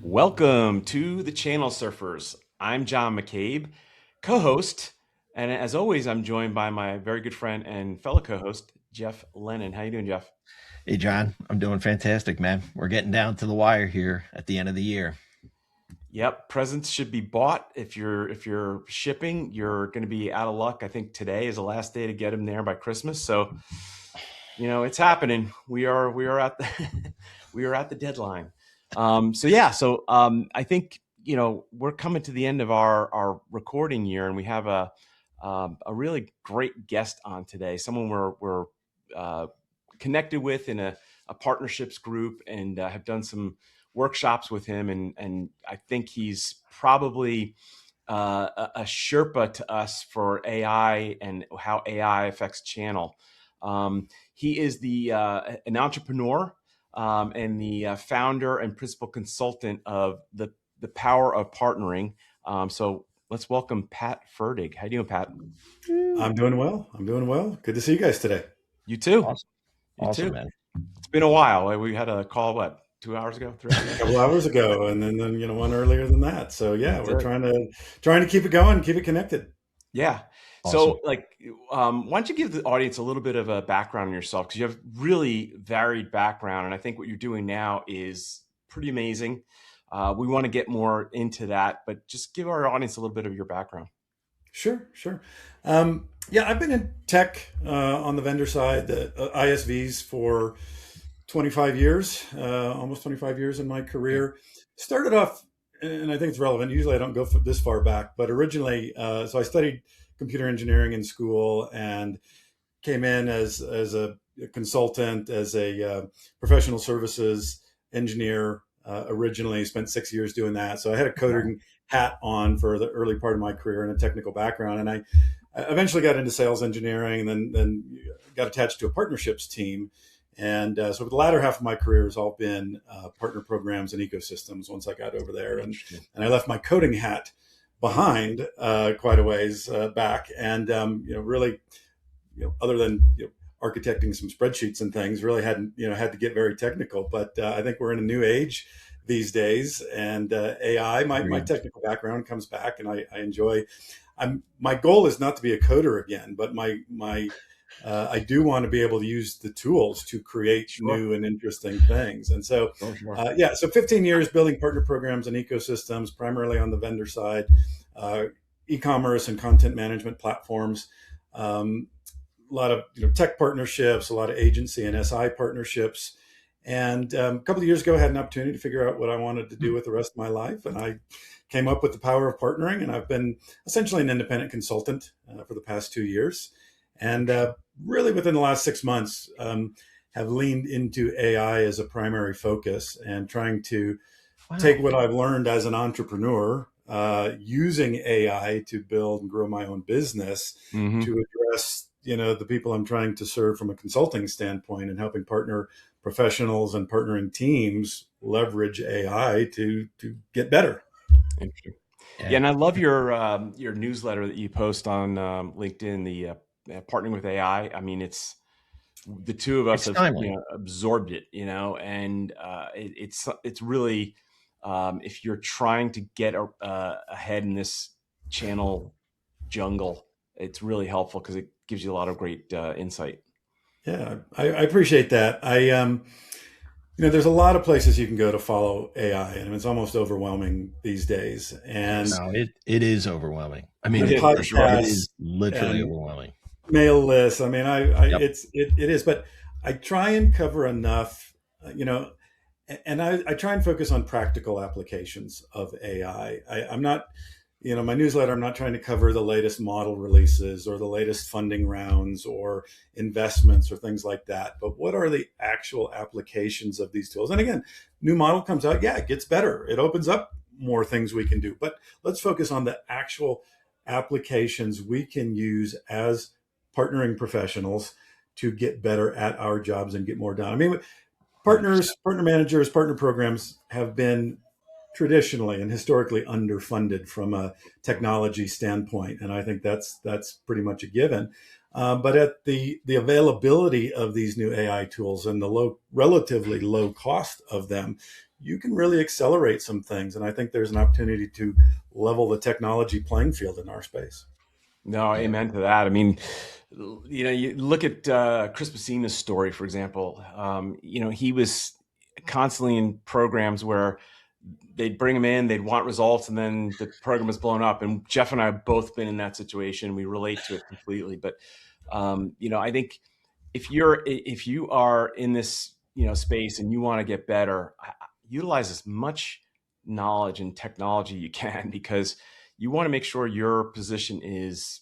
Welcome to the Channel Surfers. I'm John McCabe, co-host, and as always, I'm joined by my very good friend and fellow co-host, Jeff Lennon. How you doing, Jeff? Hey, John, I'm doing fantastic, man. We're getting down to the wire here at the end of the year. Yep, presents should be bought. If you're shipping, you're going to be out of luck. I think today is the last day to get them there by Christmas. So, it's happening. We are at the we are at the deadline. I think we're coming to the end of our recording year, and we have a really great guest on today. Someone we're connected with in a partnerships group, and have done some workshops with him, and I think he's probably a Sherpa to us for AI and how AI affects channel. He is an entrepreneur, and the founder and principal consultant of the Power of Partnering. So let's welcome Pat Ferdig. How you doing, Pat? I'm doing well. Good to see you guys today. You too. Awesome, You too. man. It's been a while. We had a call, 2 hours ago, 3 hours A ago? couple hours ago, and then one earlier than that. So yeah, That's we're it. trying to keep it going, keep it connected. Yeah. Awesome. So, why don't you give the audience a little bit of a background on yourself? Because you have really varied background, and I think what you're doing now is pretty amazing. We want to get more into that, but just give our audience a little bit of your background. Sure. Yeah, I've been in tech on the vendor side, the ISVs for 25 years, almost 25 years in my career. Started off, and I think it's relevant. Usually, I don't go this far back, but originally, so I studied computer engineering in school and came in as a consultant, as a professional services engineer. Originally, spent 6 years doing that. So I had a coding hat on for the early part of my career and a technical background. And I eventually got into sales engineering, and then got attached to a partnerships team. And so the latter half of my career has all been partner programs and ecosystems. Once I got over there, and I left my coding hat behind quite a ways back, and really, other than architecting some spreadsheets and things, really hadn't had to get very technical. But I think we're in a new age these days, and AI. My technical background comes back, and I enjoy. My goal is not to be a coder again, but I do want to be able to use the tools to create new and interesting things. And so, so 15 years building partner programs and ecosystems, primarily on the vendor side, e-commerce and content management platforms. A lot of tech partnerships, a lot of agency and SI partnerships. And a couple of years ago, I had an opportunity to figure out what I wanted to do with the rest of my life. And I came up with the Power of Partnering. And I've been essentially an independent consultant for the past 2 years. And really within the last 6 months, have leaned into AI as a primary focus and trying to take what I've learned as an entrepreneur, using AI to build and grow my own business, to address the people I'm trying to serve from a consulting standpoint, and helping partner professionals and partnering teams leverage AI to get better. Interesting. Yeah, and I love your newsletter that you post on LinkedIn, the partnering with AI. I mean, it's the two of us have absorbed it, and it's really, if you're trying to get ahead in this channel jungle, it's really helpful because it gives you a lot of great insight. Yeah, I appreciate that. There's a lot of places you can go to follow AI, and it's almost overwhelming these days. And it is overwhelming. I mean, it is literally overwhelming. Mail lists. I mean, it is, but I try and cover enough, and I try and focus on practical applications of AI. I'm not, my newsletter, I'm not trying to cover the latest model releases or the latest funding rounds or investments or things like that. But what are the actual applications of these tools? And again, new model comes out. Yeah, it gets better. It opens up more things we can do. But let's focus on the actual applications we can use as partnering professionals to get better at our jobs and get more done. I mean, partner managers, partner programs have been traditionally and historically underfunded from a technology standpoint, and I think that's pretty much a given. But at the availability of these new AI tools and the relatively low cost of them, you can really accelerate some things. And I think there's an opportunity to level the technology playing field in our space. No, Yeah. amen to that. I mean, you look at Chris Messina's story, for example. He was constantly in programs where they'd bring him in, they'd want results, and then the program was blown up. And Jeff and I have both been in that situation. We relate to it completely. But I think if you are in this space and you want to get better, utilize as much knowledge and technology you can, because you want to make sure your position is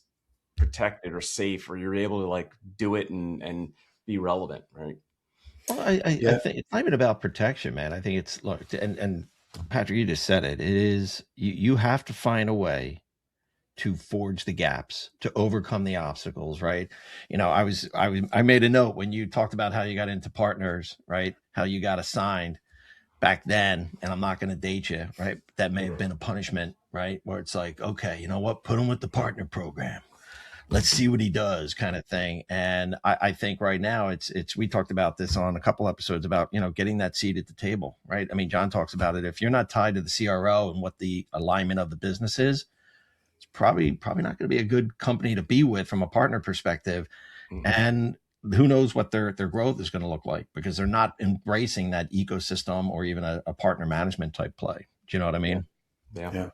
protected or safe, or you're able to like do it and be relevant, right? Well, I Yeah. think it's not even about protection, man. I think it's look, and Patrick, you just said it. It is you have to find a way to forge the gaps, to overcome the obstacles, right? I made a note when you talked about how you got into partners, right? How you got assigned back then, and I'm not going to date you, right? That may have been a punishment, right? Where it's like, okay, you know what? Put him with the partner program. Let's see what he does, kind of thing. And I think right now we talked about this on a couple episodes about, getting that seat at the table, right? I mean, John talks about it. If you're not tied to the CRO and what the alignment of the business is, it's probably not going to be a good company to be with from a partner perspective. Mm-hmm. And who knows what their growth is going to look like, because they're not embracing that ecosystem or even a partner management type play. Do you know what I mean? Yeah.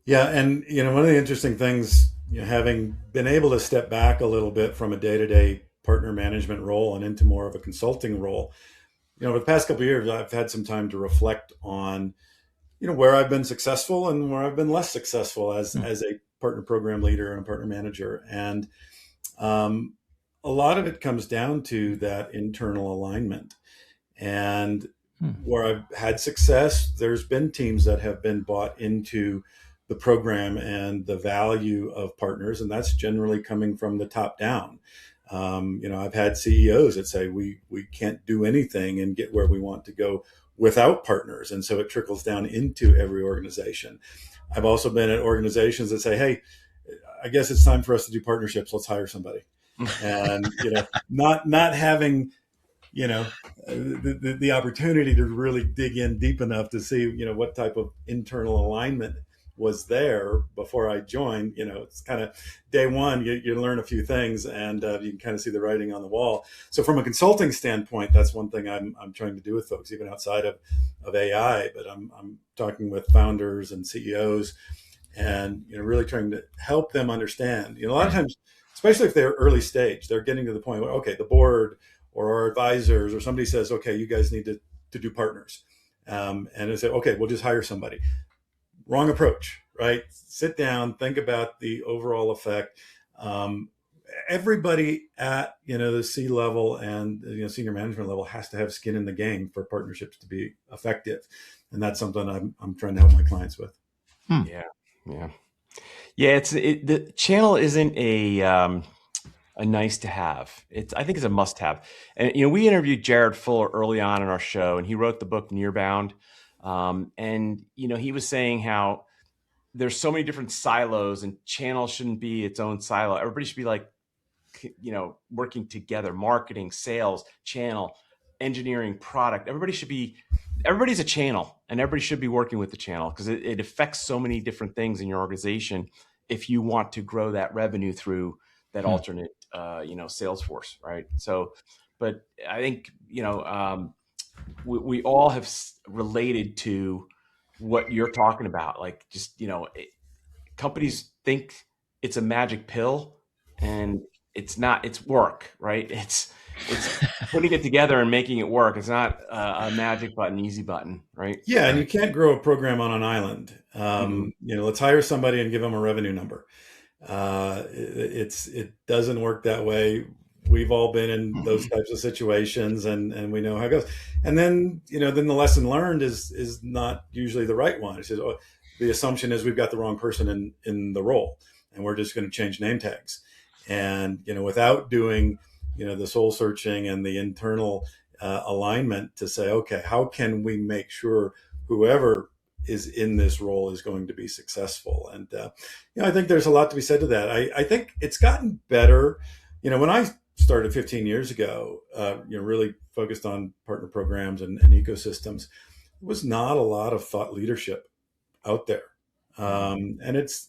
Yeah. And, one of the interesting things, having been able to step back a little bit from a day-to-day partner management role and into more of a consulting role, over the past couple of years, I've had some time to reflect on, where I've been successful and where I've been less successful as a partner program leader and a partner manager. And a lot of it comes down to that internal alignment. And where I've had success, there's been teams that have been bought into the program and the value of partners, and that's generally coming from the top down. I've had CEOs that say we can't do anything and get where we want to go without partners, and so it trickles down into every organization. I've also been at organizations that say, hey, I guess it's time for us to do partnerships. Let's hire somebody. And not having the opportunity to really dig in deep enough to see what type of internal alignment was there before I joined. It's kind of day one, you learn a few things, and you can kind of see the writing on the wall. So from a consulting standpoint, that's one thing I'm trying to do with folks, even outside of AI. But I'm talking with founders and CEOs, and really trying to help them understand. A lot of times, especially if they're early stage, they're getting to the point where, okay, the board or our advisors or somebody says, okay, you guys need to do partners. And they say, okay, we'll just hire somebody. Wrong approach, right? Sit down, think about the overall effect. Everybody at, the C level and, senior management level has to have skin in the game for partnerships to be effective. And that's something I'm trying to help my clients with. Yeah. The channel isn't a nice to have. I think it's a must have. And we interviewed Jared Fuller early on in our show, and he wrote the book Nearbound. And he was saying how there's so many different silos, and channel shouldn't be its own silo. Everybody should be like, working together: marketing, sales, channel, engineering, product. Everybody's a channel, and everybody should be working with the channel, because it affects so many different things in your organization if you want to grow that revenue through that alternate, sales force, right? So, but I think, we all have related to what you're talking about. Like, just, companies think it's a magic pill, and it's not. It's work, right? It's putting it together and making it work. It's not a magic button, easy button, right? Yeah, and you can't grow a program on an island. Let's hire somebody and give them a revenue number. It doesn't work that way. We've all been in those types of situations, and we know how it goes. And then, then the lesson learned is not usually the right one. It says, the assumption is we've got the wrong person in the role, and we're just going to change name tags. And, without doing, the soul searching and the internal alignment to say, okay, how can we make sure whoever is in this role is going to be successful? And, I think there's a lot to be said to that. I think it's gotten better. When I started 15 years ago, really focused on partner programs and ecosystems, was not a lot of thought leadership out there. And it's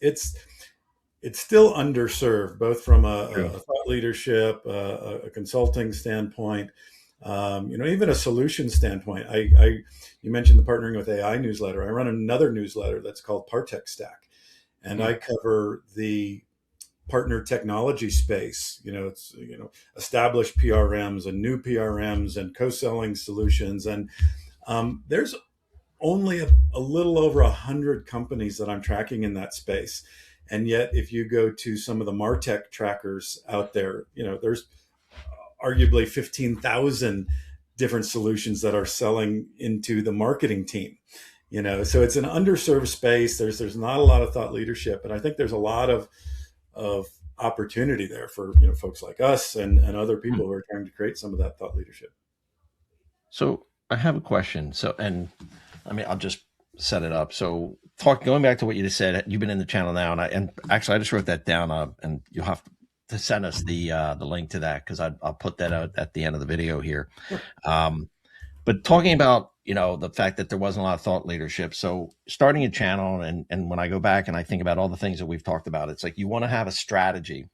still underserved, both from True. a thought leadership, a consulting standpoint, even a solution standpoint. You mentioned the Partnering with AI newsletter. I run another newsletter that's called Partech Stack, and I cover the partner technology space. It's established PRMs and new PRMs and co-selling solutions, and there's only a little over 100 companies that I'm tracking in that space. And yet, if you go to some of the MarTech trackers out there, there's arguably 15,000 different solutions that are selling into the marketing team. So it's an underserved space. There's not a lot of thought leadership, and I think there's a lot of opportunity there for folks like us and other people who are trying to create some of that thought leadership. So I have a question. I'll just set it up. So going back to what you just said, you've been in the channel now, and actually I just wrote that down, and you'll have to send us the link to that, because I'll put that out at the end of the video here. But talking about the fact that there wasn't a lot of thought leadership. So starting a channel, and when I go back and I think about all the things that we've talked about, it's like you want to have a strategy,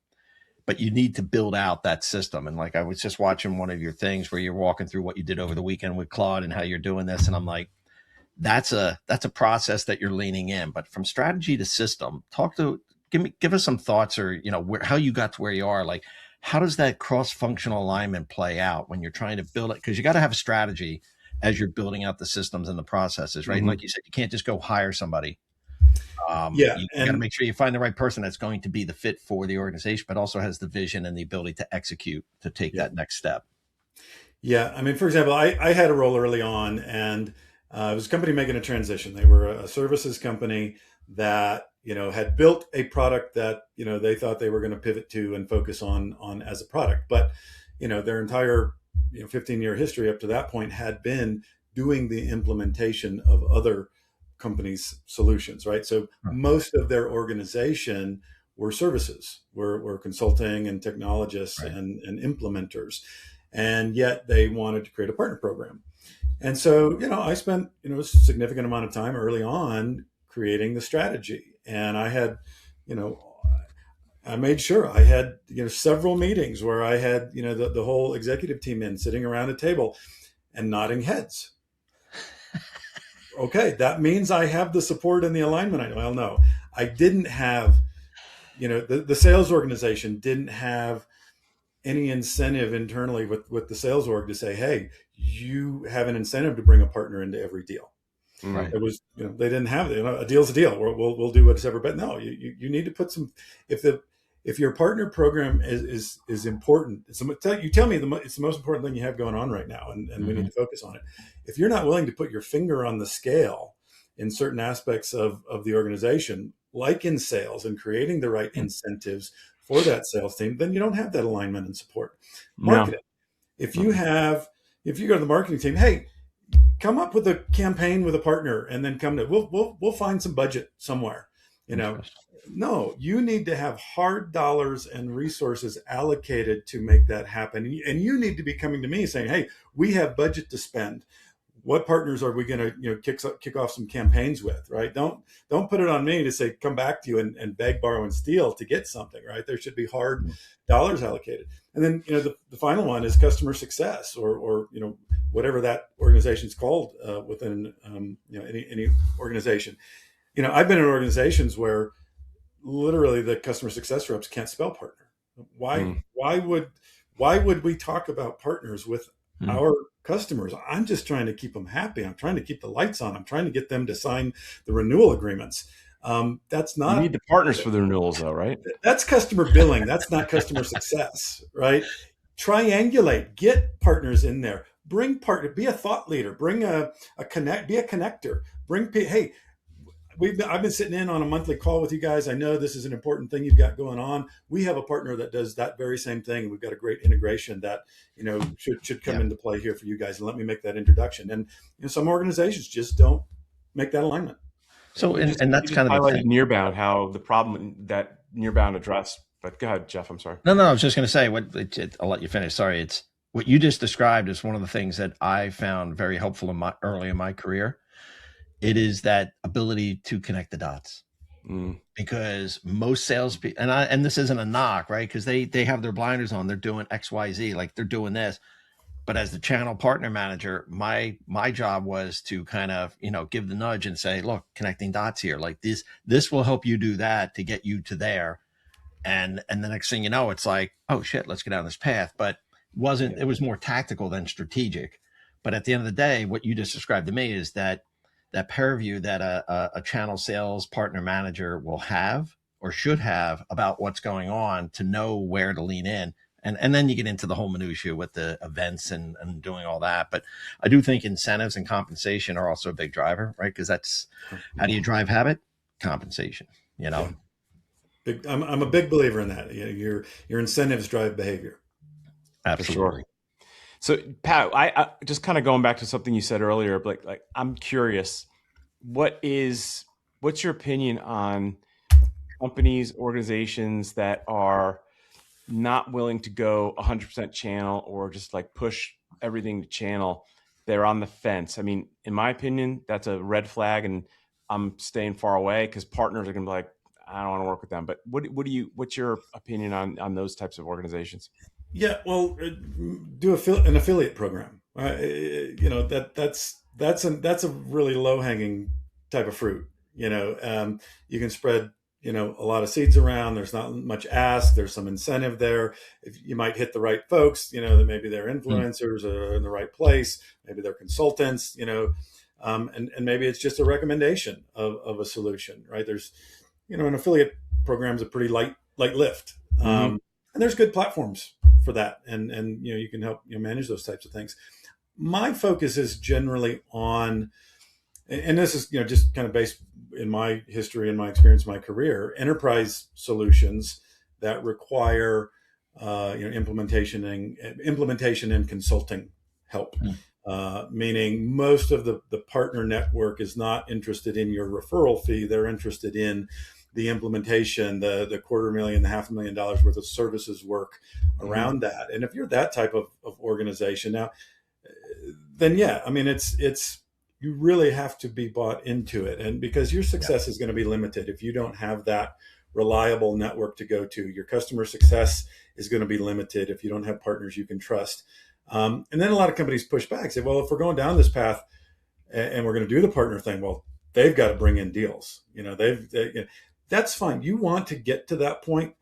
but you need to build out that system. And like I was just watching one of your things where you're walking through what you did over the weekend with Claude and how you're doing this, and I'm like, that's a process that you're leaning in. But from strategy to system, give us some thoughts, or how you got to where you are. Like, how does that cross-functional alignment play out when you're trying to build it? Because you got to have a strategy as you're building out the systems and the processes, right? And like you said, you can't just go hire somebody. You got to make sure you find the right person that's going to be the fit for the organization, but also has the vision and the ability to execute, to take that next step. Yeah. For example, I had a role early on, and it was a company making a transition. They were a services company that, had built a product that, they thought they were going to pivot to and focus on as a product. But, their entire 15-year history up to that point had been doing the implementation of other companies' solutions, right? So most of their organization were services, were consulting and technologists and implementers. And yet they wanted to create a partner program. And so, I spent, a significant amount of time early on creating the strategy. And I had, I made sure I had, several meetings where I had, the whole executive team sitting around a table and nodding heads. Okay, that means I have the support and the alignment. Well, no, I didn't have, the sales organization didn't have any incentive internally with the sales org to say, hey, you have an incentive to bring a partner into every deal. Right. It was, they didn't have it. A deal's a deal. We'll do whatever. But no, you need to put some. If your partner program is important, you tell me it's the most important thing you have going on right now, and we need to focus on it. If you're not willing to put your finger on the scale in certain aspects of the organization, like in sales and creating the right incentives for that sales team, then you don't have that alignment and support. Marketing. No. If you go to the marketing team, hey, come up with a campaign with a partner, and then we'll find some budget somewhere. No, you need to have hard dollars and resources allocated to make that happen. And you need to be coming to me saying, hey, we have budget to spend. What partners are we going to, kick off some campaigns with, right? Don't put it on me to say, come back to you and beg, borrow, and steal to get something, right? There should be hard dollars allocated. And then, the final one is customer success, or whatever that organization's called within, any organization. I've been in organizations where literally the customer success reps can't spell partner. Why would we talk about partners with our customers? I'm just trying to keep them happy. I'm trying to keep the lights on. I'm trying to get them to sign the renewal agreements. That's not. You need the partners for the renewals, though, right? That's customer billing. That's not customer success, right? Triangulate, get partners in there. Bring partner. Be a thought leader. Bring a connect. Be a connector. Hey. I've been sitting in on a monthly call with you guys. I know this is an important thing you've got going on. We have a partner that does that very same thing. We've got a great integration that, should come into play here for you guys. And let me make that introduction. And some organizations just don't make that alignment. So, and that's kind of highlighted Nearbound, how the problem that Nearbound addressed. But go ahead, Jeff. I'm sorry. No, I was just going to say I'll let you finish. Sorry. It's what you just described is one of the things that I found very helpful early in my career. It is that ability to connect the dots. Mm. Because most salespeople, and this isn't a knock, right? Because they have their blinders on, they're doing X, Y, Z, like they're doing this. But as the channel partner manager, my job was to kind of, give the nudge and say, look, connecting dots here, like this will help you do that to get you to there. And the next thing you know, it's like, oh shit, let's go down this path. But it was more tactical than strategic. But at the end of the day, what you just described to me is that pair view that a channel sales partner manager will have or should have about what's going on to know where to lean in. And then you get into the whole minutiae with the events and doing all that. But I do think incentives and compensation are also a big driver, right? Because that's how do you drive habit? Compensation, Yeah. I'm a big believer in that. Your incentives drive behavior. Absolutely. Sure. So Pat, I just kind of going back to something you said earlier, like I'm curious, what's your opinion on companies, organizations that are not willing to go 100% channel or just like push everything to channel? They're on the fence. I mean, in my opinion, that's a red flag, and I'm staying far away because partners are going to be like, I don't want to work with them. But what's your opinion on those types of organizations? Yeah, well, do an affiliate program. That's a really low hanging type of fruit. You can spread a lot of seeds around. There's not much ask. There's some incentive there. If you might hit the right folks, that maybe they're influencers or in the right place. Maybe they're consultants. And maybe it's just a recommendation of a solution. Right? There's an affiliate program is a pretty light lift. Mm-hmm. And there's good platforms for that, and you can help manage those types of things. My focus is generally on, and this is just kind of based in my history and my experience, my career, enterprise solutions that require implementation and consulting help. Meaning most of the partner network is not interested in your referral fee; they're interested in the implementation, the $250,000, the $500,000 worth of services work around that. And if you're that type of organization now, then yeah, I mean, it's you really have to be bought into it. And because your success is going to be limited if you don't have that reliable network to go to. Your customer success is going to be limited if you don't have partners you can trust. And then a lot of companies push back, say, well, if we're going down this path and we're going to do the partner thing, well, they've got to bring in deals. That's fine. You want to get to that point,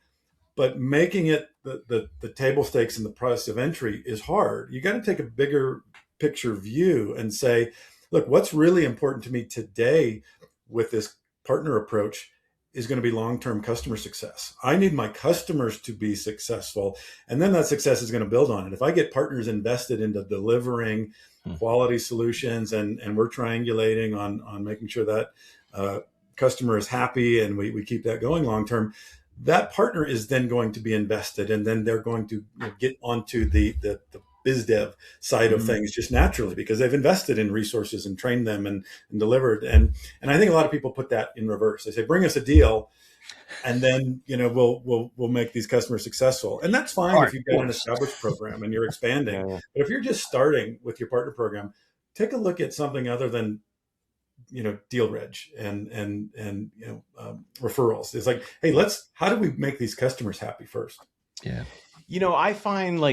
but making it the table stakes and the price of entry is hard. You got to take a bigger picture view and say, look, what's really important to me today with this partner approach is going to be long-term customer success. I need my customers to be successful, and then that success is going to build on it. If I get partners invested into delivering quality solutions and we're triangulating on making sure that customer is happy and we keep that going long-term, that partner is then going to be invested, and then they're going to get onto the biz dev side of things just naturally because they've invested in resources and trained them and delivered. And I think a lot of people put that in reverse. They say, bring us a deal and then, we'll make these customers successful. And that's fine if you've got an established program and you're expanding. But if you're just starting with your partner program, take a look at something other than, deal reg and referrals. It's like, hey, how do we make these customers happy first? Yeah. I find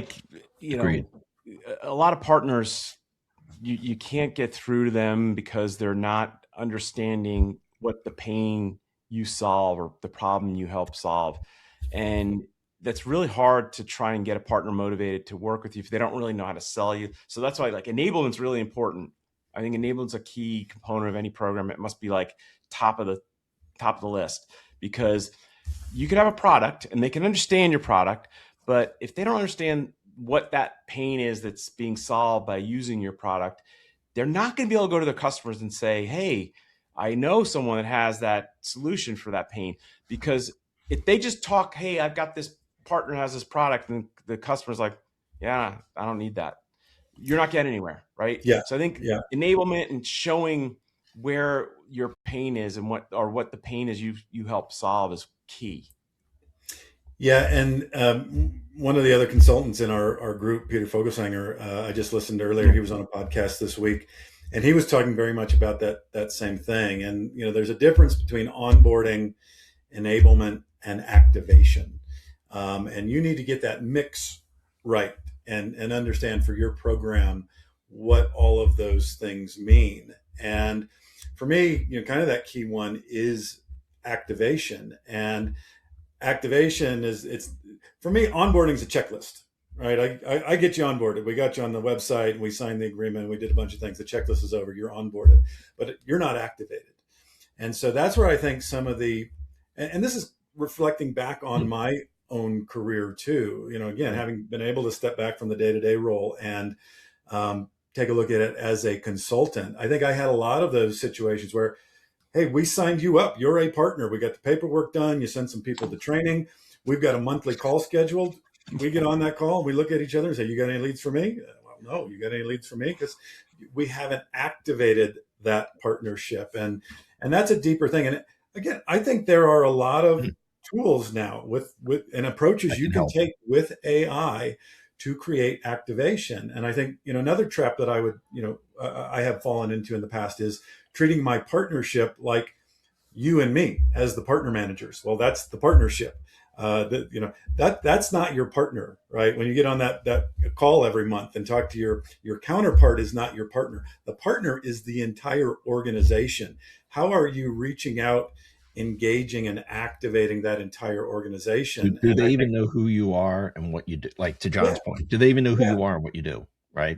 Agreed. A lot of partners, you can't get through to them because they're not understanding what the pain you solve or the problem you help solve. And that's really hard to try and get a partner motivated to work with you if they don't really know how to sell you. So that's why enablement's really important. I think enablement's a key component of any program. It must be top of the list, because you could have a product and they can understand your product, but if they don't understand what that pain is that's being solved by using your product, they're not going to be able to go to their customers and say, hey, I know someone that has that solution for that pain. Because if they just talk, hey, I've got this partner has this product, and the customer's like, yeah, I don't need that, you're not getting anywhere, right? Yeah. So I think enablement and showing where your pain is and what the pain is you help solve is key. Yeah, and one of the other consultants in our group, Peter Fogelsanger, I just listened earlier. He was on a podcast this week, and he was talking very much about that same thing. And there's a difference between onboarding, enablement, and activation, and you need to get that mix right and understand for your program what all of those things mean. And for me, kind of that key one is activation. And activation is, it's for me, onboarding is a checklist, right? I get you onboarded. We got you on the website and we signed the agreement. We did a bunch of things. The checklist is over. You're onboarded, but you're not activated. And so that's where I think some of and this is reflecting back on my own career too. Again, having been able to step back from the day-to-day role and take a look at it as a consultant, I think I had a lot of those situations where, hey, we signed you up. You're a partner. We got the paperwork done. You send some people to training. We've got a monthly call scheduled. We get on that call. We look at each other and say, you got any leads for me? Well, no, you got any leads for me? Because we haven't activated that partnership. And that's a deeper thing. And again, I think there are a lot of tools now with and approaches you can take with AI to create activation. And I think, another trap that I would, I have fallen into in the past is treating my partnership like you and me as the partner managers. Well, that's the partnership. That's not your partner, right? When you get on that call every month and talk to your counterpart, is not your partner. The partner is the entire organization. How are you reaching out, engaging, and activating that entire organization? Do they even know who you are and what you do? Like, to John's point, do they even know who you are and what you do? Right.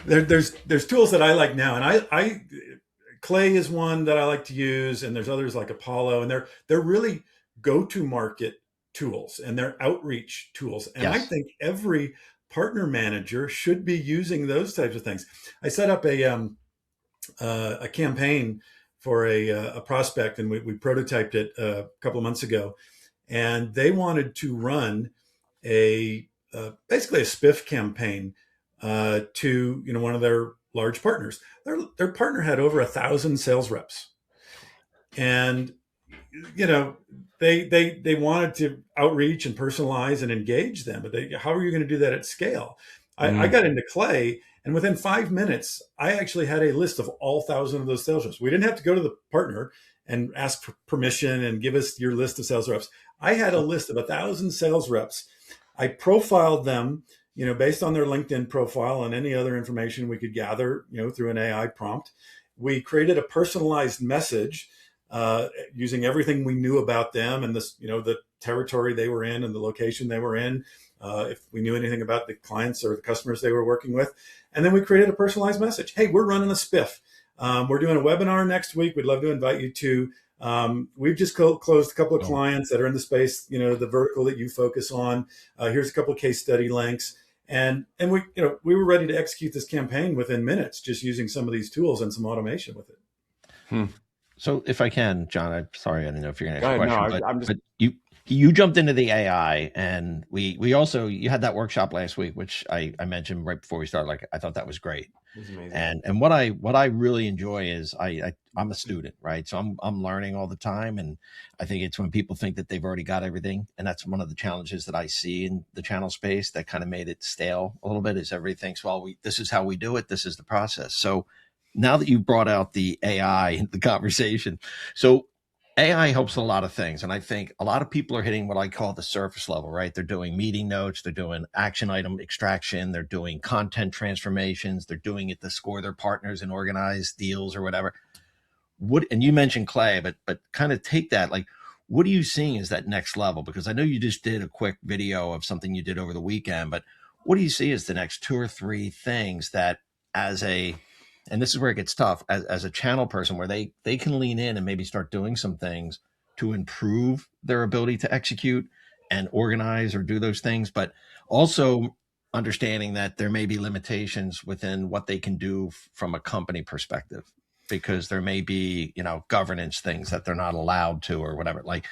There's tools that I like now, and Clay is one that I like to use, and there's others like Apollo, and they're really go-to-market tools and they're outreach tools. And I think every partner manager should be using those types of things. I set up a campaign for a prospect, and we prototyped it a couple of months ago, and they wanted to run basically a spiff campaign to one of their large partners. Their partner had over 1,000 sales reps, and they wanted to outreach and personalize and engage them, but how are you going to do that at scale? I got into Clay, and within 5 minutes, I actually had a list of all 1,000 of those sales reps. We didn't have to go to the partner and ask for permission and give us your list of sales reps. I had a list of 1,000 sales reps. I profiled them, based on their LinkedIn profile and any other information we could gather, through an AI prompt. We created a personalized message using everything we knew about them and this, the territory they were in and the location they were in. If we knew anything about the clients or the customers they were working with. And then we created a personalized message. Hey, we're running a spiff. We're doing a webinar next week. We'd love to invite you to. We've just closed a couple of clients that are in the space, the vertical that you focus on. Here's a couple of case study links. And we were ready to execute this campaign within minutes, just using some of these tools and some automation with it. So if I can, John, I'm sorry, I don't know if you're going to ask a question, no, but you jumped into the AI, and we also, you had that workshop last week, which I mentioned right before we started. Like, I thought that was great. It was amazing. And what I really enjoy is I'm a student, right? So I'm learning all the time, and I think it's when people think that they've already got everything, and that's one of the challenges that I see in the channel space that kind of made it stale a little bit. Is everybody thinks, well, this is how we do it, this is the process. So now that you brought out the AI in the conversation, so AI helps a lot of things. And I think a lot of people are hitting what I call the surface level, right? They're doing meeting notes, they're doing action item extraction, they're doing content transformations, they're doing it to score their partners and organize deals or whatever. And you mentioned Clay, but kind of take that, like, what are you seeing as that next level? Because I know you just did a quick video of something you did over the weekend, but what do you see as the next 2 or 3 things that and this is where it gets tough, as a channel person, where they can lean in and maybe start doing some things to improve their ability to execute and organize or do those things, but also understanding that there may be limitations within what they can do from a company perspective, because there may be, governance things that they're not allowed to or whatever. Like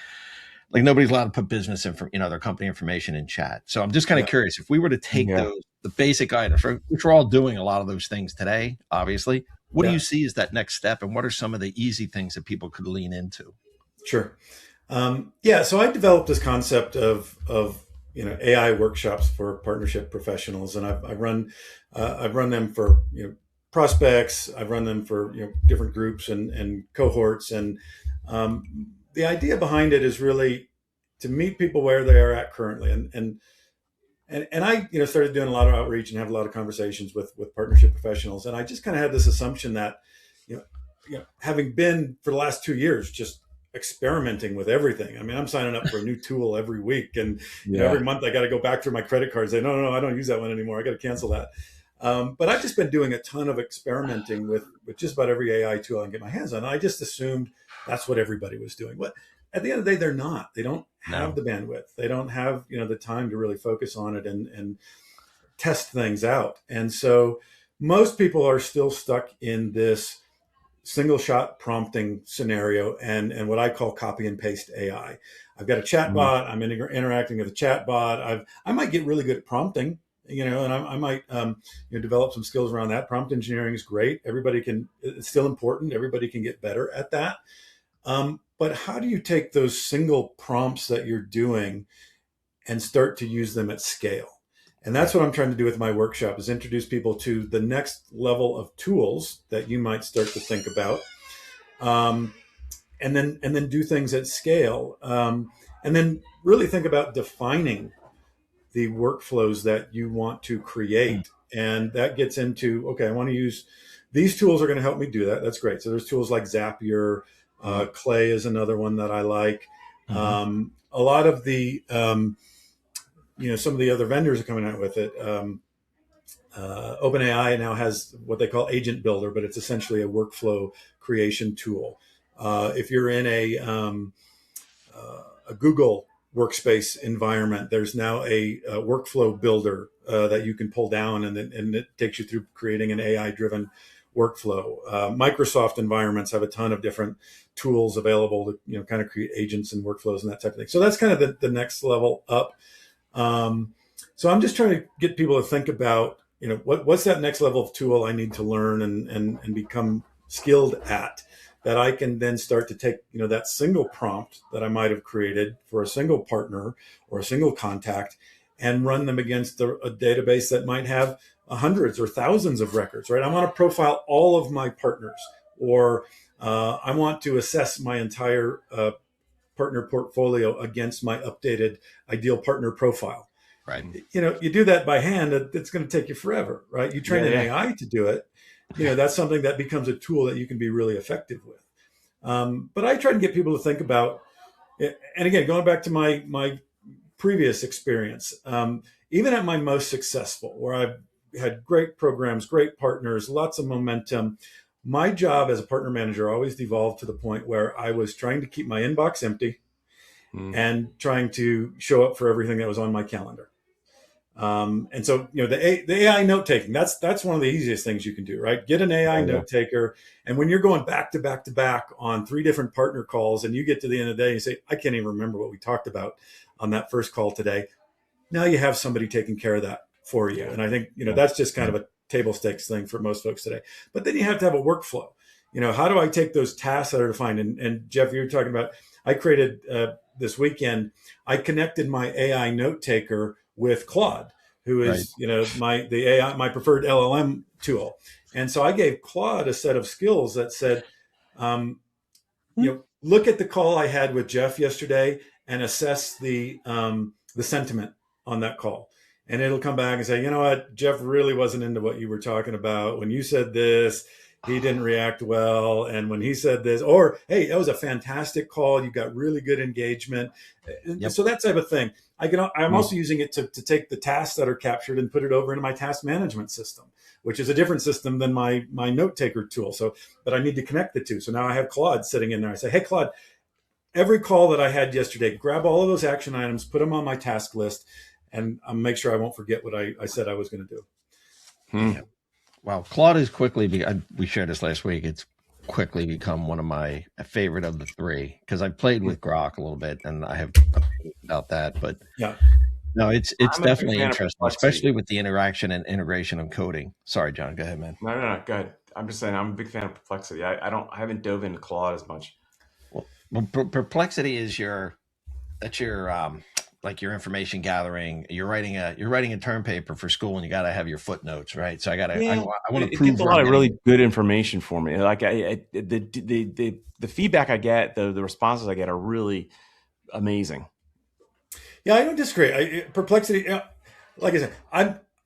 nobody's allowed to put business their company information in chat. So I'm just kind of curious, if we were to take the basic items, which we're all doing a lot of those things today, obviously, what do you see as that next step? And what are some of the easy things that people could lean into? Sure. So I developed this concept of AI workshops for partnership professionals, and I've run them for prospects. I've run them for different groups and cohorts, and the idea behind it is really to meet people where they are at currently, and I started doing a lot of outreach and have a lot of conversations with partnership professionals, and I just kind of had this assumption that you know, having been for the last 2 years just experimenting with everything. I mean, I'm signing up for a new tool every week, and every month I got to go back through my credit cards. Say, no, I don't use that one anymore. I got to cancel that. But I've just been doing a ton of experimenting with just about every AI tool I can get my hands on. I just assumed that's what everybody was doing. But at the end of the day, they're not. They don't have the bandwidth. They don't have the time to really focus on it and test things out. And so most people are still stuck in this single shot prompting scenario and what I call copy and paste AI. I've got a chat bot. I'm interacting with a chat bot. I might get really good at prompting, and I might develop some skills around that. Prompt engineering is great. It's still important. Everybody can get better at that. But how do you take those single prompts that you're doing and start to use them at scale? And that's what I'm trying to do with my workshop, is introduce people to the next level of tools that you might start to think about, and then do things at scale, and then really think about defining the workflows that you want to create. And that gets into, okay, I want to use these tools are going to help me do that. That's great. So there's tools like Zapier, Clay is another one that I like. A lot of the some of the other vendors are coming out with it. OpenAI now has what they call Agent Builder, but it's essentially a workflow creation tool. If you're in a Google workspace environment, there's now a workflow builder that you can pull down, and it takes you through creating an AI-driven workflow. Microsoft environments have a ton of different tools available to kind of create agents and workflows and that type of thing. So that's kind of the next level up. So I'm just trying to get people to think about, what's that next level of tool I need to learn and become skilled at, that I can then start to take, that single prompt that I might have created for a single partner or a single contact and run them against a database that might have hundreds or thousands of records, right? I want to profile all of my partners, or I want to assess my entire partner portfolio against my updated ideal partner profile. Right. You do that by hand, it's going to take you forever, right? You train an AI to do it. That's something that becomes a tool that you can be really effective with. But I try to get people to think about, and again, going back to my previous experience, even at my most successful, where I've had great programs, great partners, lots of momentum, my job as a partner manager always devolved to the point where I was trying to keep my inbox empty and trying to show up for everything that was on my calendar. And so, the AI note taking, that's one of the easiest things you can do, right? Get an AI note taker. And when you're going back to back to back on 3 different partner calls, and you get to the end of the day and you say, I can't even remember what we talked about on that first call today. Now you have somebody taking care of that for you. And I think, that's just kind of a table stakes thing for most folks today. But then you have to have a workflow. How do I take those tasks that are defined? And Jeff, you were talking about, I created this weekend, I connected my AI note taker with Claude, who is, my preferred LLM tool. And so I gave Claude a set of skills that said, look at the call I had with Jeff yesterday and assess the sentiment on that call. And it'll come back and say, you know what, Jeff really wasn't into what you were talking about. When you said this, he didn't react well. And when he said this, or, hey, that was a fantastic call. You got really good engagement. So that type of thing. I'm also using it to take the tasks that are captured and put it over into my task management system, which is a different system than my note taker tool. But I need to connect the two. So now I have Claude sitting in there. I say, hey, Claude, every call that I had yesterday, grab all of those action items, put them on my task list, and I'll make sure I won't forget what I said I was going to do. Yeah. Wow. Claude is quickly, we shared this last week. It's quickly become one of my favorite of the 3, because I played with Grok a little bit and I have about that, but no, it's definitely interesting, especially with the interaction and integration of coding. Sorry, John, go ahead, man. No, go ahead. I'm just saying I'm a big fan of Perplexity. I haven't dove into Claude as much. Well, Perplexity is your like your information gathering. You're writing a term paper for school, and you got to have your footnotes, right? So I Yeah, want to it gets prove a where lot I'm of getting. really good information for me. Like the feedback I get, the responses I get are really amazing. Yeah, I don't disagree. Perplexity, like I said,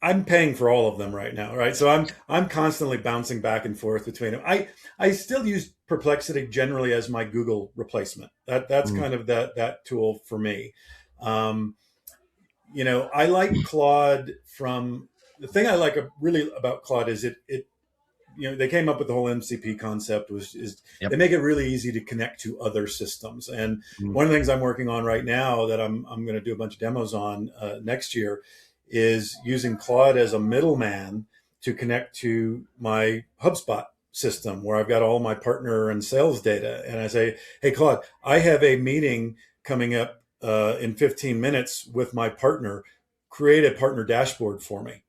I'm paying for all of them right now, right? So I'm constantly bouncing back and forth between them. I still use Perplexity generally as my Google replacement. That's Mm, kind of that tool for me. Um, I like Claude from the thing I like really about Claude is it they came up with the whole MCP concept is Yep. they make it really easy to connect to other systems. And mm. one of the things I'm working on right now that I'm going to do a bunch of demos on next year is using Claude as a middleman to connect to my HubSpot system where I've got all my partner and sales data. And I say, hey, Claude, I have a meeting coming up in 15 minutes with my partner. Create a partner dashboard for me.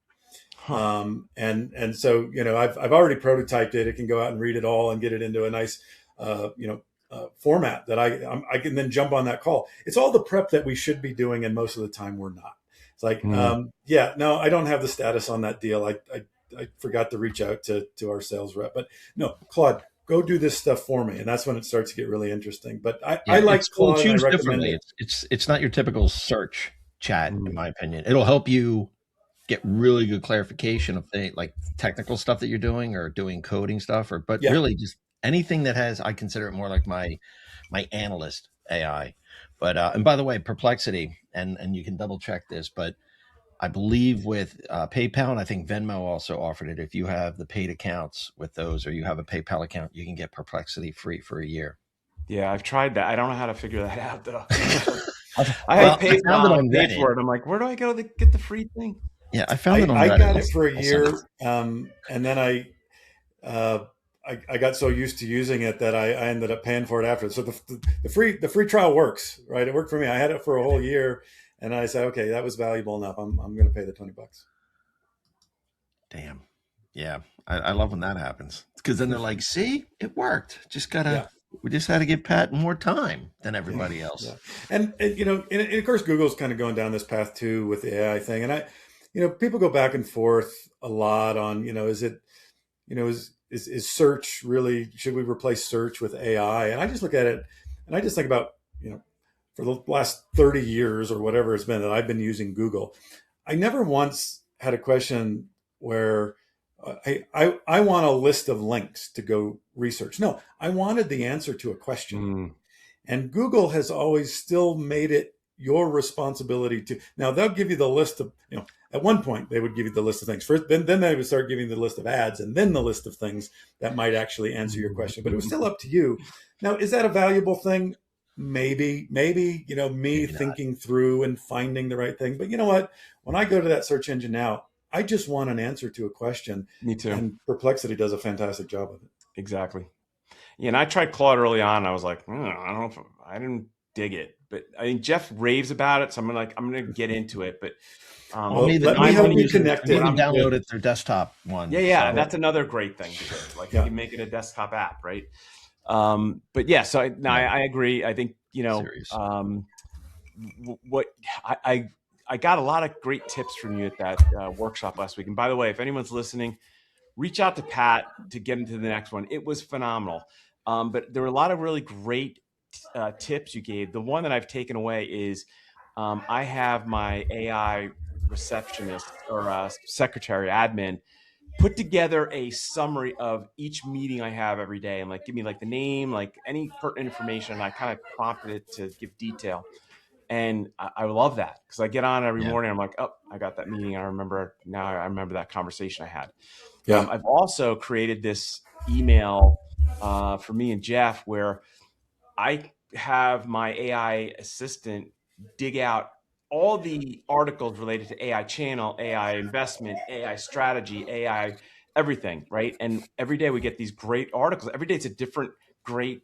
Huh. And so I've already prototyped it. It can go out and read it all and get it into a nice format that I can then jump on that call. It's all the prep that we should be doing, and most of the time we're not. It's like Mm. yeah, no, I don't have the status on that deal. I forgot to reach out to our sales rep, but no, Claude, go do this stuff for me, and that's when it starts to get really interesting. But I Yeah, like it's Claude, and I used recommend differently. it. It's not your typical search chat, in Mm. my opinion. It'll help you get really good clarification of things like technical stuff that you're doing or doing coding stuff, but Yeah. really just anything that has. I consider it more like my analyst AI. But and by the way, Perplexity, and you can double check this, but I believe with PayPal, and I think Venmo also offered it. If you have the paid accounts with those, or you have a PayPal account, you can get Perplexity free for a year. Yeah, I've tried that. I don't know how to figure that out though. I Well, had I found it PayPal and I on paid Reddit. for it. I'm like, where do I go to get the free thing? Yeah, I found it I, on I Reddit. got it for a I'll send it. year, and then uh, I got so used to using it that I ended up paying for it after. So the free trial works, right? It worked for me. I had it for a whole year, and I said, okay, that was valuable enough. I'm going to pay the $20. Damn. Yeah, I love when that happens because then they're like, "See, it worked. Yeah, We just had to give Pat more time than yeah, everybody else." yeah. And of course, Google's kind of going down this path too with the AI thing. And people go back and forth a lot on, is it, is search really, should we replace search with AI? And I just look at it and I just think about, for the last 30 years or whatever it's been that I've been using Google, I never once had a question where I want a list of links to go research. No, I wanted the answer to a question. Mm. And Google has always still made it your responsibility to. Now they'll give you the list of, at one point they would give you the list of things first, then they would start giving you the list of ads and then the list of things that might actually answer your question. But it was still up to you. Now, is that a valuable thing? Maybe, me Maybe not. thinking through and finding the right thing. But you know what? When I go to that search engine now, I just want an answer to a question, Me too. and Perplexity does a fantastic job of it. Exactly. Yeah, and I tried Claude early on. And I was like, I don't know if I didn't dig it, but I think Jeff raves about it, so I'm gonna get into it. But Well, Well, let me I'm help only you using connect what you it can I'm download with. it through desktop one. yeah, So Yeah, that's another great thing to do. Like you yeah. can make it a desktop app, right? But yeah, so no, yeah, I agree. I think serious. what I got a lot of great tips from you at that workshop last week. And by the way, if anyone's listening, reach out to Pat to get into the next one. It was phenomenal. But there were a lot of really great tips you gave. The one that I've taken away is I have my AI receptionist or secretary admin put together a summary of each meeting I have every day and like give me like the name, like any pertinent information. And I kind of prompted it to give detail. And I love that because I get on every Yeah, morning. I'm like, oh, I got that meeting. I remember now. I remember that conversation I had. Yeah. I've also created this email for me and Jeff where I have my AI assistant dig out all the articles related to AI channel, AI investment, AI strategy, AI everything, right? And every day we get these great articles. Every day it's a different great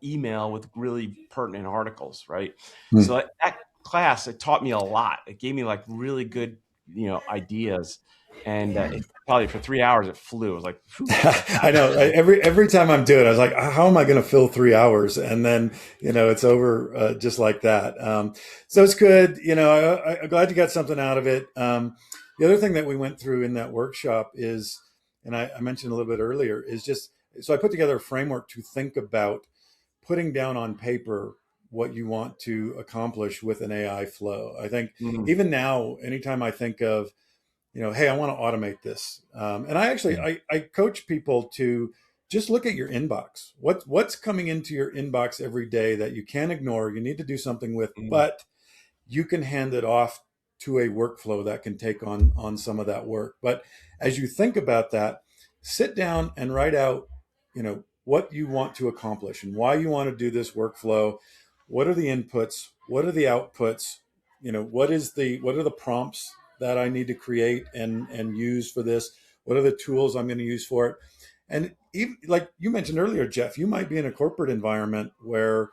email with really pertinent articles, right? Hmm. So that class, it taught me a lot. It gave me like really good, ideas. and it probably for 3 hours it flew. It was like, whew. I know. Every time I'm doing it, I was like, how am I going to fill 3 hours? And then, it's over just like that. So it's good. I'm glad you got something out of it. The other thing that we went through in that workshop is, and I mentioned a little bit earlier, is just, so I put together a framework to think about putting down on paper what you want to accomplish with an AI flow. I think Mm, even now, anytime I think of, hey, I want to automate this. And I actually, Mm. I coach people to just look at your inbox. What's coming into your inbox every day that you can't ignore, you need to do something with, mm, but you can hand it off to a workflow that can take on some of that work. But as you think about that, sit down and write out, what you want to accomplish and why you want to do this workflow. What are the inputs? What are the outputs? What are the prompts that I need to create and use for this? What are the tools I'm going to use for it? And even, like you mentioned earlier, Jeff, you might be in a corporate environment where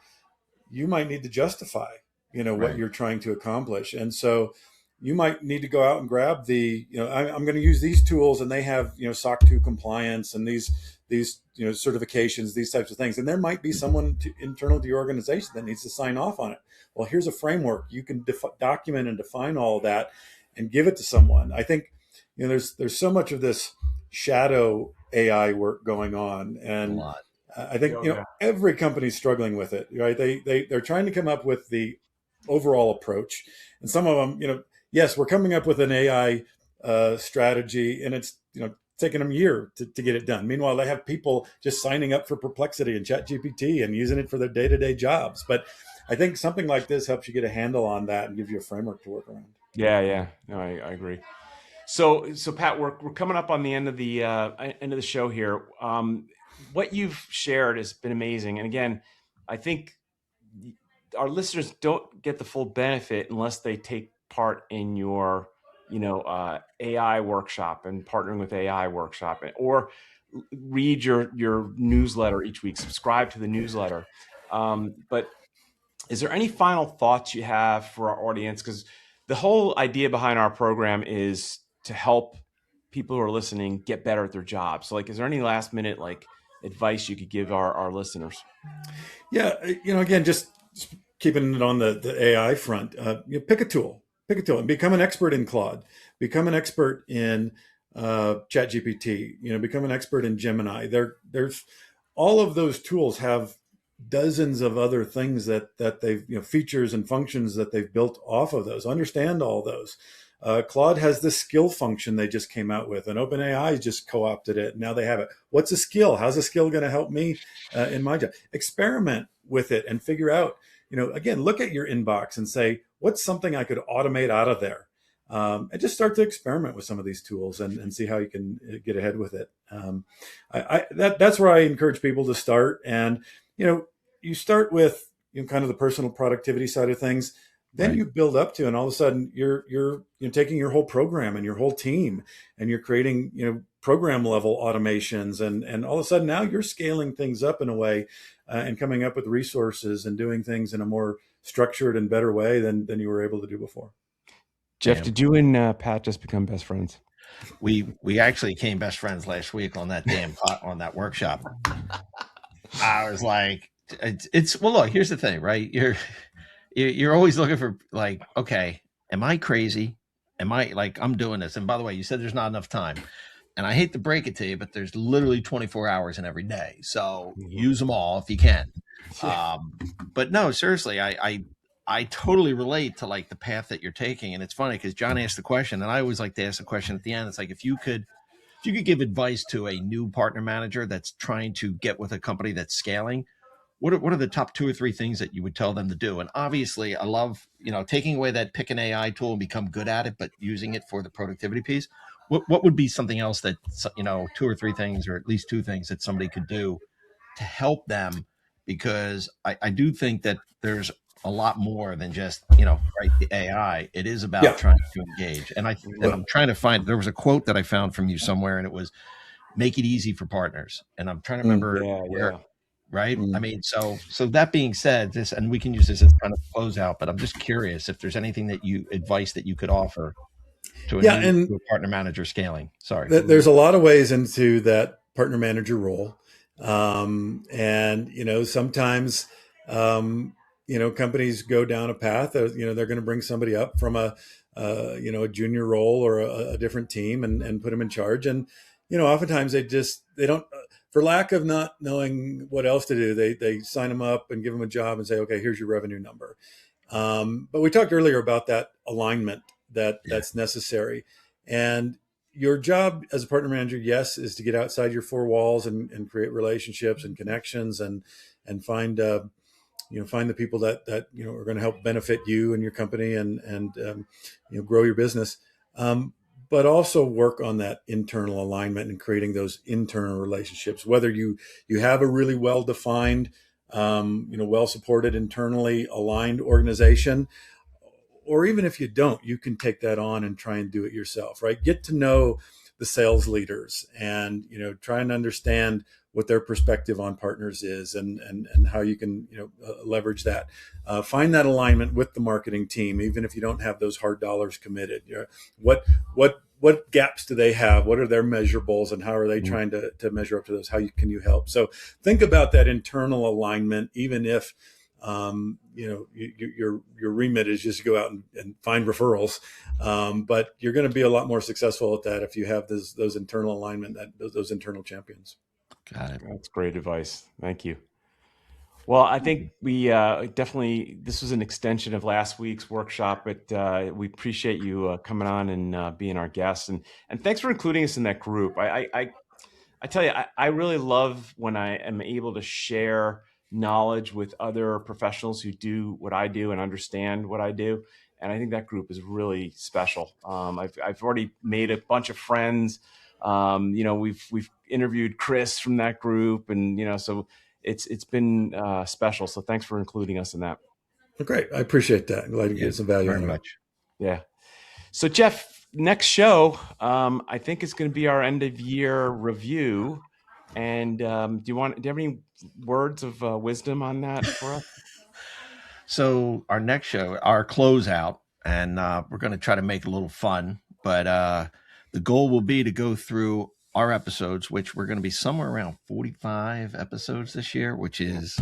you might need to justify, what Right. you're trying to accomplish. And so you might need to go out and grab I'm going to use these tools and they have, SOC 2 compliance and these, certifications, these types of things. And there might be someone internal to your organization that needs to sign off on it. Well, here's a framework. You can document and define all of that and give it to someone. I think, there's so much of this shadow AI work going on. A And lot. I think oh yeah. every company's struggling with it, right? They're trying to come up with the overall approach, and some of them, yes, we're coming up with an AI strategy, and it's taking them a year to get it done. Meanwhile, they have people just signing up for Perplexity and ChatGPT and using it for their day-to-day jobs. But I think something like this helps you get a handle on that and gives you a framework to work around. Yeah, yeah. No, I agree. So Pat, we're coming up on the end of the show here. What you've shared has been amazing, and again, I think our listeners don't get the full benefit unless they take part in your, AI workshop and partnering with AI workshop, or read your newsletter each week. Subscribe to the newsletter. But is there any final thoughts you have for our audience? Because the whole idea behind our program is to help people who are listening get better at their jobs. So, like, is there any last minute advice you could give our listeners? Yeah, again, just keeping it on the AI front. Pick a tool, and become an expert in Claude. Become an expert in ChatGPT. Become an expert in Gemini. There's all of those tools have dozens of other things that they've features and functions that they've built off of those. Understand all those. Claude has this skill function they just came out with, and OpenAI just co-opted it. Now they have it. What's a skill? How's a skill going to help me in my job? Experiment with it and figure out. Again, look at your inbox and say, what's something I could automate out of there, and just start to experiment with some of these tools and see how you can get ahead with it. That's where I encourage people to start. And you start with kind of the personal productivity side of things. Then Right. you build up to, and all of a sudden you're taking your whole program and your whole team, and you're creating program level automations, and all of a sudden now you're scaling things up in a way, and coming up with resources and doing things in a more structured and better way than you were able to do before. Jeff, Damn. did you and Pat just become best friends? We actually became best friends last week on that on that workshop. I was like, it's well, look, here's the thing, right? You're always looking for, like, okay, am I crazy? Am I, like, I'm doing this? And by the way, you said there's not enough time. And I hate to break it to you, but there's literally 24 hours in every day. So use them all if you can. Yeah. But no, seriously, I totally relate to, like, the path that you're taking. And it's funny because John asked the question, and I always like to ask the question at the end. It's like, if you could give advice to a new partner manager that's trying to get with a company that's scaling, what are the top 2 or 3 things that you would tell them to do? And obviously, I love, taking away that pick an AI tool and become good at it, but using it for the productivity piece. What would be something else that, 2 or 3 things, or at least 2 things that somebody could do to help them? Because I do think that there's a lot more than just, write the AI. It is about Yeah. trying to engage. And Well, I'm trying to find, there was a quote that I found from you somewhere, and it was, make it easy for partners. And I'm trying to remember Yeah, where, yeah. right? I mm. mean, so that being said, this, and we can use this as kind of a closeout, but I'm just curious if there's anything advice that you could offer. to a Yeah, new and to a partner manager scaling? Sorry. there's a lot of ways into that partner manager role, and sometimes companies go down a path of, they're going to bring somebody up from a junior role or a different team and put them in charge, and oftentimes they don't, for lack of not knowing what else to do, they sign them up and give them a job and say, okay, here's your revenue number. But we talked earlier about that alignment Yeah. that's necessary. And your job as a partner manager, yes, is to get outside your four walls and create relationships and connections and find find the people that are going to help benefit you and your company and grow your business. But also work on that internal alignment and creating those internal relationships. Whether you have a really well defined, well supported, internally aligned organization, or even if you don't, you can take that on and try and do it yourself, right? Get to know the sales leaders and, try and understand what their perspective on partners is and how you can, leverage that. Find that alignment with the marketing team, even if you don't have those hard dollars committed. What gaps do they have? What are their measurables and how are they trying to measure up to those? Can you help? So think about that internal alignment, even if, your remit is just to go out and find referrals. But you're going to be a lot more successful at that if you have those internal alignment, those internal champions. Got it. That's great advice. Thank you. Well, I think we definitely, this was an extension of last week's workshop, but we appreciate you coming on and being our guest. And thanks for including us in that group. I tell you, I really love when I am able to share knowledge with other professionals who do what I do and understand what I do. And I think that group is really special. I've already made a bunch of friends. We've interviewed Chris from that group, and so it's been special. So thanks for including us in that. Well, great, I appreciate that. I'm glad you get some value Very out of it. much. Yeah. So Jeff, next show, I think it's going to be our end of year review. And do you have any words of wisdom on that for us? So our next show, our closeout, and we're going to try to make it a little fun, but the goal will be to go through our episodes, which we're going to be somewhere around 45 episodes this year, which is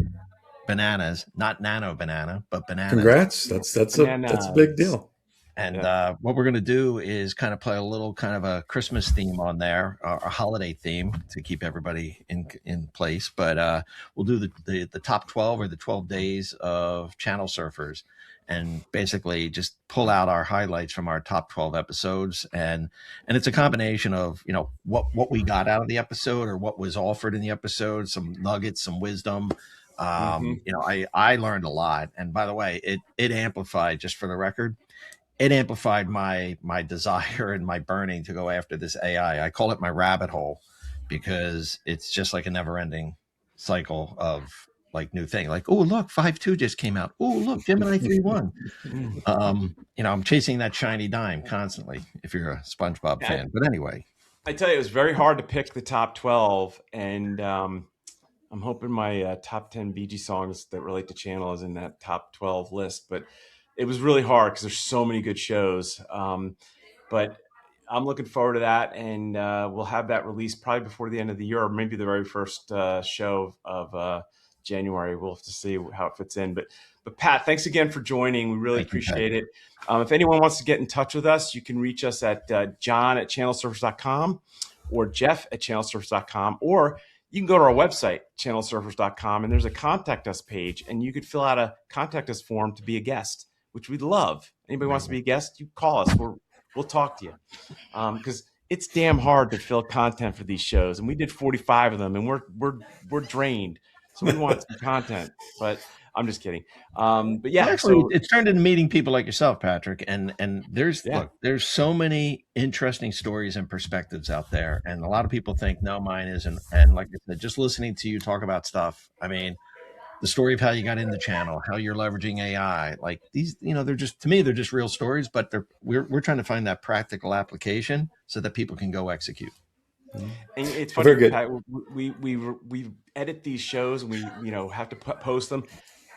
bananas, not nano banana, but bananas. Congrats. That's a big deal. And what we're going to do is kind of play a little kind of a Christmas theme on there, a holiday theme to keep everybody in place. But we'll do the top 12 or the 12 days of channel surfers, and basically just pull out our highlights from our top 12 episodes. And it's a combination of, what we got out of the episode or what was offered in the episode, some nuggets, some wisdom. I learned a lot. And by the way, it amplified, just for the record, it amplified my desire and my burning to go after this AI. I call it my rabbit hole because it's just like a never ending cycle of like new thing. Like, oh, look, 5.2 just came out. Oh, look, Gemini 3.1. I'm chasing that shiny dime constantly if you're a SpongeBob fan. But anyway, I tell you, it was very hard to pick the top 12. And I'm hoping my top 10 BG songs that relate to channel is in that top 12 list. But it was really hard because there's so many good shows. But I'm looking forward to that. And we'll have that released probably before the end of the year, or maybe the very first show of January. We'll have to see how it fits in. But Pat, thanks again for joining. We really appreciate it. If anyone wants to get in touch with us, you can reach us at john@channelsurfers.com or jeff@channelsurfers.com, or you can go to our website, channelsurfers.com, and there's a contact us page, and you could fill out a contact us form to be a guest, which we'd love. Anybody wants to be a guest, you call us. We'll talk to you. Because it's damn hard to fill content for these shows, and we did 45 of them, and we're drained. So we want some content, but I'm just kidding. But yeah, actually, it's turned into meeting people like yourself, Patrick. And there's so many interesting stories and perspectives out there. And a lot of people think, no, mine isn't. And like I said, just listening to you talk about stuff, I mean, the story of how you got in the channel, how you're leveraging AI, like these, they're just, to me, they're just real stories, but we're trying to find that practical application so that people can go execute. And it's funny, Pat, we edit these shows and we have to post them.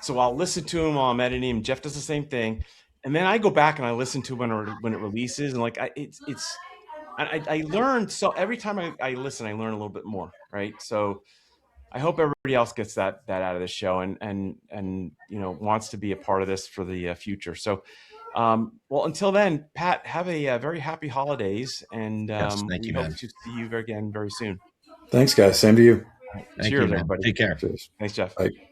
So I'll listen to them while I'm editing them. Jeff does the same thing. and then I go back and I listen to when it releases, and like I learned, so every time I listen, I learn a little bit more, right? So I hope everybody else gets that out of this show, and wants to be a part of this for the future. So, well, until then, Pat, have a very happy holidays, and Yes, thank we you, hope man. to see you again very soon. Thanks, guys. Same to you. All right. Thank you, Cheers, man. everybody. Take care. Cheers. Thanks, Jeff. Bye.